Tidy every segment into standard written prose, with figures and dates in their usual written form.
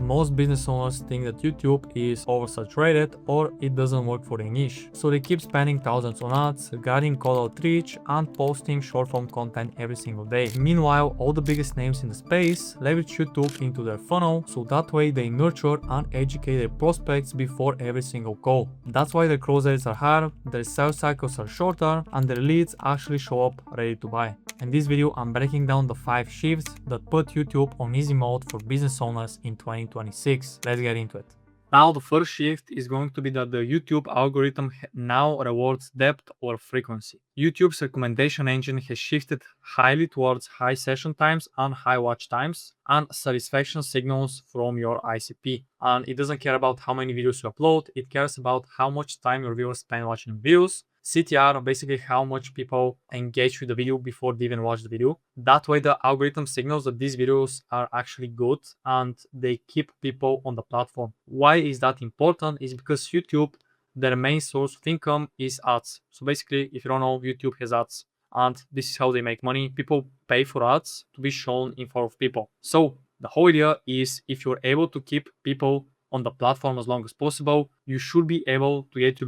most business owners think that YouTube is oversaturated or it doesn't work for their niche. So they keep spending thousands on ads, getting cold outreach, and posting short form content every single day. Meanwhile, all the biggest names in the space leverage YouTube into their funnel, so that way they nurture and educate their prospects before every single call. That's why their close rates are higher, their sales cycles are shorter, and their leads actually show up ready to buy. In this video, I'm breaking down the 5 shifts that put YouTube on easy mode for business owners in 2026. Let's get into it. Now, the first shift is going to be that the YouTube algorithm now rewards depth or frequency. YouTube's recommendation engine has shifted highly towards high session times and high watch times and satisfaction signals from your ICP. And it doesn't care about how many videos you upload, it cares about how much time your viewers spend watching videos. CTR, basically how much people engage with the video before they even watch the video. That way the algorithm signals that these videos are actually good and they keep people on the platform. Why is that important? Is because YouTube, their main source of income is ads. So basically, if you don't know, YouTube has ads and this is how they make money. People pay for ads to be shown in front of people. So the whole idea is if you're able to keep people on the platform as long as possible, you should be able to get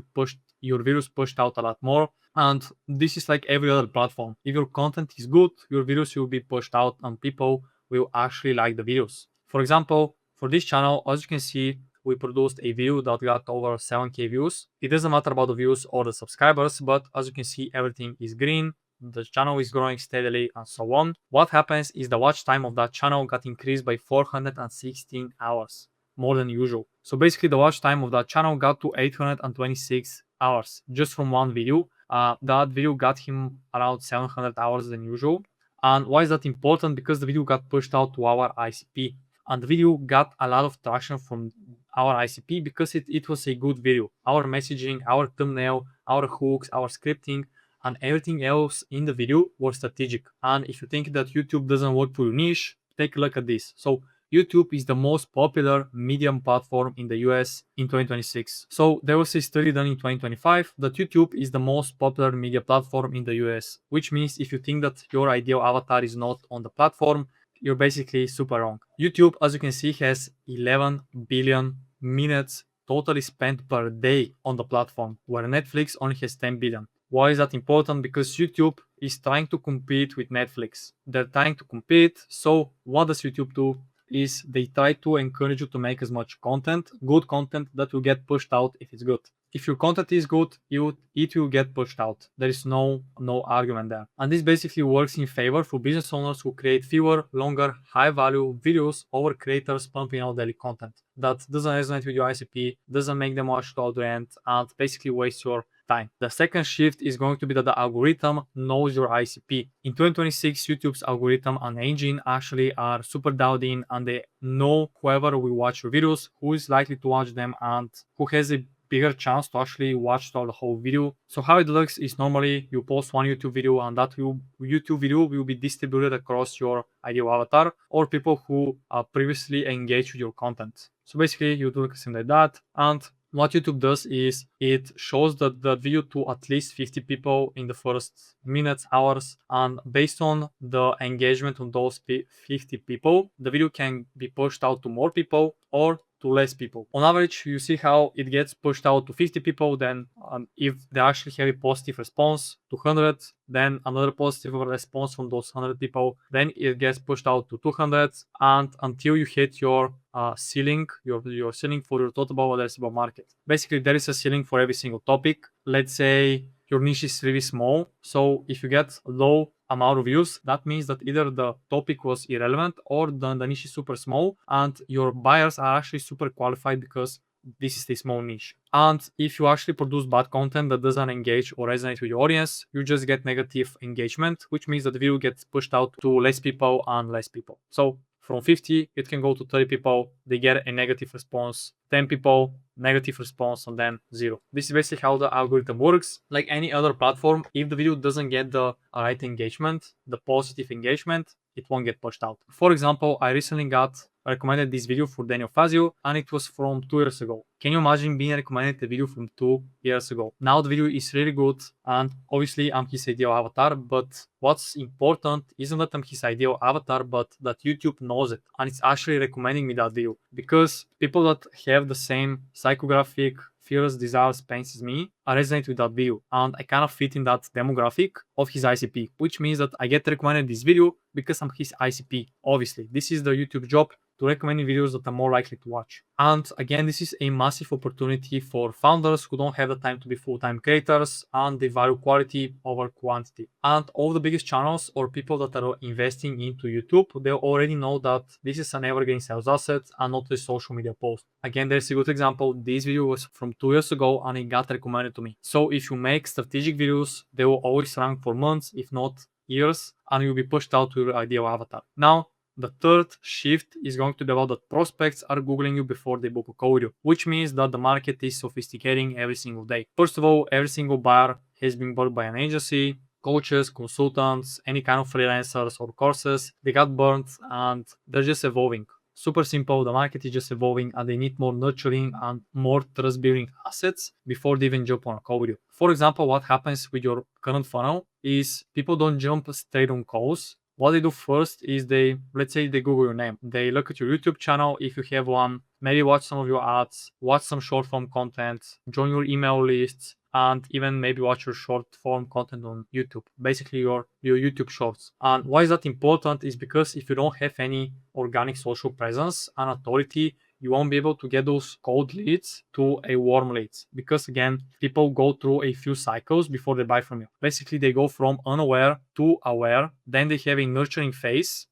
your videos pushed out a lot more. And this is like every other platform. If your content is good, your videos will be pushed out and people will actually like the videos. For example, for this channel, as you can see, we produced a video that got over 7k views. It doesn't matter about the views or the subscribers, but as you can see, everything is green. The channel is growing steadily and so on. What happens is the watch time of that channel got increased by 416 hours, more than usual. So basically the watch time of that channel got to 826 hours just from one video. That video got him around 700 hours than usual. And why is that important? Because the video got pushed out to our ICP. And the video got a lot of traction from our ICP because it was a good video. Our messaging, our thumbnail, our hooks, our scripting, and everything else in the video was strategic. And if you think that YouTube doesn't work for your niche, take a look at this. So YouTube is the most popular medium platform in the US in 2026. So there was a study done in 2025 that YouTube is the most popular media platform in the US, which means if you think that your ideal avatar is not on the platform, you're basically super wrong. YouTube, as you can see, has 11 billion minutes totally spent per day on the platform, where Netflix only has 10 billion. Why is that important? Because YouTube is trying to compete with Netflix. They're trying to compete. So what does YouTube do? Is they try to encourage you to make as much content, good content that will get pushed out if it's good. If your content is good, it will get pushed out. There is no argument there. And this basically works in favor for business owners who create fewer, longer, high-value videos over creators pumping out daily content. That doesn't resonate with your ICP, doesn't make them watch to the end, and basically waste your time. The second shift is going to be that the algorithm knows your ICP. In 2026, YouTube's algorithm and engine actually are super dialed in and they know whoever will watch your videos, who is likely to watch them, and who has a bigger chance to actually watch the whole video. So how it looks is normally you post one YouTube video and that YouTube video will be distributed across your ideal avatar or people who previously engaged with your content. So basically you do something like that, and what YouTube does is it shows the video to at least 50 people in the first minutes, hours, and based on the engagement on those 50 people, the video can be pushed out to more people or to less people. On average, you see how it gets pushed out to 50 people, then if they actually have a positive response to 100, then another positive response from those 100 people, then it gets pushed out to 200, and until you hit your ceiling, your ceiling for your total addressable market. Basically, there is a ceiling for every single topic. Let's say your niche is really small, so if you get low amount of views, that means that either the topic was irrelevant or the niche is super small and your buyers are actually super qualified because this is a small niche. And if you actually produce bad content that doesn't engage or resonate with your audience, you just get negative engagement, which means that the video gets pushed out to less people and less people. So from 50, it can go to 30 people, they get a negative response, 10 people, negative response, and then 0. This is basically how the algorithm works. Like any other platform, if the video doesn't get the right engagement, the positive engagement, it won't get pushed out. For example, I recently got recommended this video for Daniel Fazio, and it was from 2 years ago. Can you imagine being recommended a video from 2 years ago? Now the video is really good, and obviously I'm his ideal avatar, but what's important isn't that I'm his ideal avatar, but that YouTube knows it, and it's actually recommending me that video, because people that have the same psychographic fears, desires, pains as me, I resonate with that video, and I kind of fit in that demographic of his ICP, which means that I get recommended this video because I'm his ICP. Obviously, this is the YouTube job, to recommend videos that I'm more likely to watch. And again, this is a massive opportunity for founders who don't have the time to be full-time creators, and they value quality over quantity. And all the biggest channels or people that are investing into YouTube, they already know that this is an evergreen sales asset and not a social media post. Again, there's a good example. This video was from 2 years ago and it got recommended to me. So if you make strategic videos, they will always rank for months, if not years, and you'll be pushed out to your ideal avatar. Now, the third shift is going to be about that prospects are Googling you before they book a call with you, which means that the market is sophisticating every single day. First of all, every single buyer has been bought by an agency, coaches, consultants, any kind of freelancers or courses. They got burned and they're just evolving. Super simple, the market is just evolving and they need more nurturing and more trust building assets before they even jump on a call with you. For example, what happens with your current funnel is people don't jump straight on calls. What they do first is let's say they Google your name. They look at your YouTube channel if you have one, maybe watch some of your ads, watch some short form content, join your email lists, and even maybe watch your short form content on YouTube, basically your YouTube shorts. And why is that important is because if you don't have any organic social presence and authority, you won't be able to get those cold leads to a warm leads, because again, people go through a few cycles before they buy from you. Basically, they go from unaware to aware, then they have a nurturing phase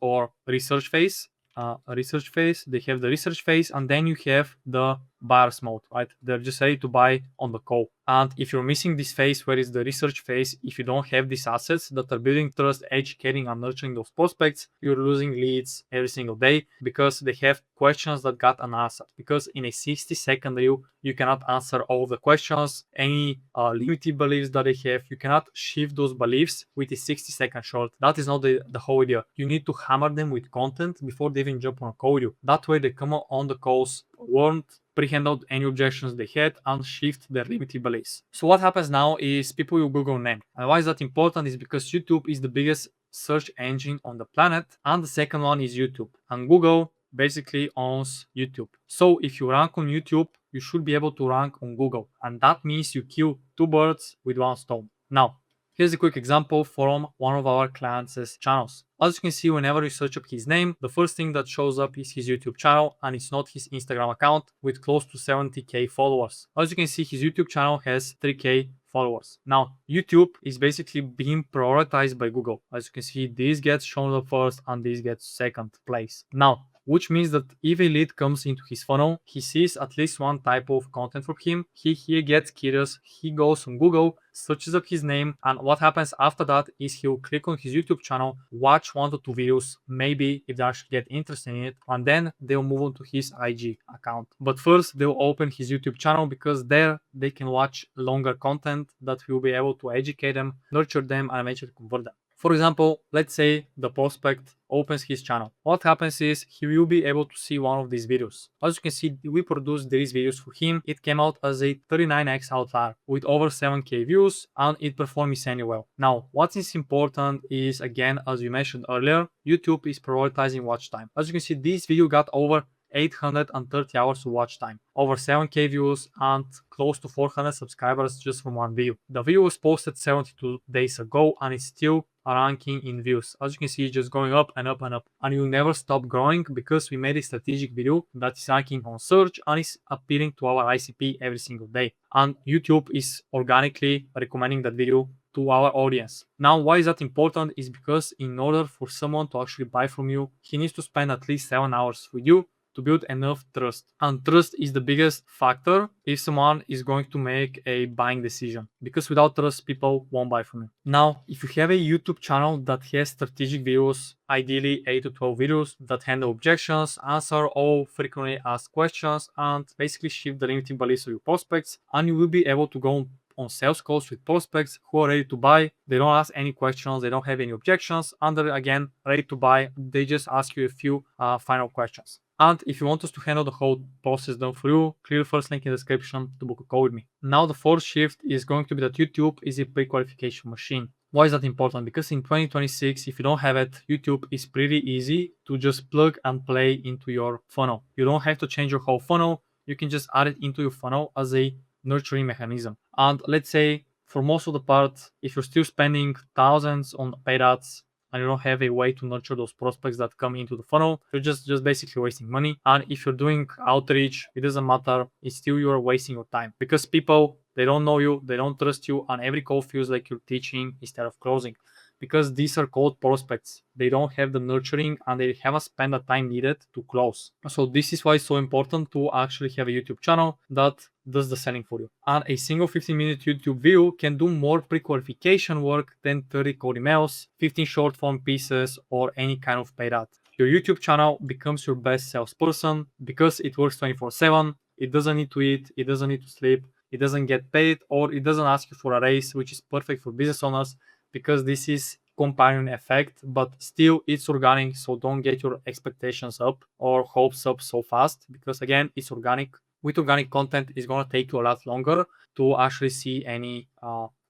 or research phase. They have the research phase, and then you have the buyer's mode, right? They're just ready to buy on the call. And if you're missing this phase, where is the research phase, if you don't have these assets that are building trust, educating and nurturing those prospects, you're losing leads every single day because they have questions that got unanswered. Because in a 60-second reel, you cannot answer all the questions, any limited beliefs that they have. You cannot shift those beliefs with a 60-second short. That is not the whole idea. You need to hammer them with content before they even jump on a call with you. That way they come on the calls warned, pre-hand out any objections they had, and shift their limited beliefs. So what happens now is people will Google name. And why is that important is because YouTube is the biggest search engine on the planet, and the second one is YouTube. And Google basically owns YouTube. So if you rank on YouTube, you should be able to rank on Google. And that means you kill two birds with one stone. Now, here's a quick example from one of our clients' channels. As you can see, whenever you search up his name, the first thing that shows up is his YouTube channel, and it's not his Instagram account with close to 70k followers. As you can see, his YouTube channel has 3k followers. Now, YouTube is basically being prioritized by Google. As you can see, this gets shown up first and this gets second place. Now, which means that if a lead comes into his funnel, he sees at least one type of content from him, he gets curious, he goes on Google, searches up his name, and what happens after that is he'll click on his YouTube channel, watch 1 to 2 videos, maybe if they actually get interested in it, and then they'll move on to his IG account. But first, they'll open his YouTube channel because there they can watch longer content that will be able to educate them, nurture them, and eventually convert them. For example, let's say the prospect opens his channel. What happens is he will be able to see one of these videos. As you can see, we produced these videos for him. It came out as a 39x outlier with over 7k views, and it performed insanely well. Now, what is important is, again, as you mentioned earlier, YouTube is prioritizing watch time. As you can see, this video got over 830 hours of watch time, over 7k views, and close to 400 subscribers just from one video. The video was posted 72 days ago and it's still ranking in views. As you can see, it's just going up and up and up, and you'll never stop growing because we made a strategic video that is ranking on search and is appearing to our ICP every single day, and YouTube is organically recommending that video to our audience. Now, why is that important is because in order for someone to actually buy from you, he needs to spend at least 7 hours with you to build enough trust. And trust is the biggest factor if someone is going to make a buying decision, because without trust, people won't buy from you. Now, if you have a YouTube channel that has strategic videos, ideally 8 to 12 videos that handle objections, answer all frequently asked questions, and basically shift the limiting beliefs of your prospects, and you will be able to go on sales calls with prospects who are ready to buy. They don't ask any questions, they don't have any objections, and they're again ready to buy. They just ask you a few final questions. And if you want us to handle the whole process done for you, click the first link in the description to book a call with me. Now the fourth shift is going to be that YouTube is a pre-qualification machine. Why is that important? Because in 2026, if you don't have it, YouTube is pretty easy to just plug and play into your funnel. You don't have to change your whole funnel. You can just add it into your funnel as a nurturing mechanism. And let's say for most of the part, if you're still spending thousands on paid ads and you don't have a way to nurture those prospects that come into the funnel, you're just basically wasting money. And if you're doing outreach, it doesn't matter. It's still you're wasting your time because people, they don't know you, they don't trust you, and every call feels like you're teaching instead of closing. Because these are cold prospects. They don't have the nurturing and they haven't spent the time needed to close. So this is why it's so important to actually have a YouTube channel that does the selling for you. And a single 15-minute YouTube video can do more pre-qualification work than 30 cold emails, 15 short form pieces, or any kind of paid ad. Your YouTube channel becomes your best salesperson because it works 24/7. It doesn't need to eat, it doesn't need to sleep, it doesn't get paid, or it doesn't ask you for a raise, which is perfect for business owners because this is compounding effect, but still it's organic. So don't get your expectations up or hopes up so fast because again, it's organic. With organic content, it's going to take you a lot longer to actually see any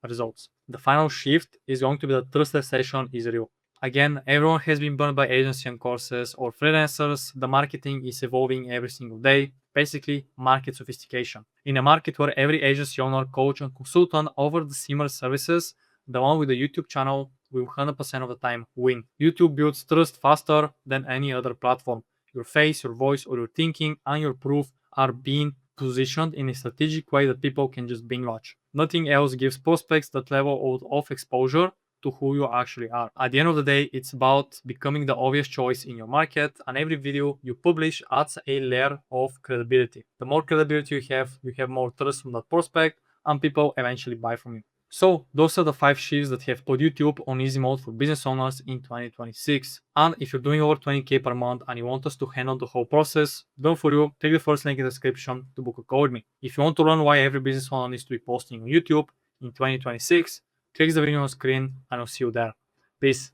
results. The final shift is going to be that trusted session is real. Again, everyone has been burned by agency and courses or freelancers. The marketing is evolving every single day. Basically, market sophistication. In a market where every agency owner, coach, and consultant offer the similar services, the one with the YouTube channel will 100% of the time win. YouTube builds trust faster than any other platform. Your face, your voice, or your thinking and your proof are being positioned in a strategic way that people can just binge watch. Nothing else gives prospects that level of exposure to who you actually are. At the end of the day, it's about becoming the obvious choice in your market, and every video you publish adds a layer of credibility. The more credibility you have more trust from that prospect, and people eventually buy from you. So those are the 5 shifts that have put YouTube on easy mode for business owners in 2026. And if you're doing over 20k per month and you want us to handle the whole process, done for you, take the first link in the description to book a call with me. If you want to learn why every business owner needs to be posting on YouTube in 2026, click the video on screen and I'll see you there. Peace.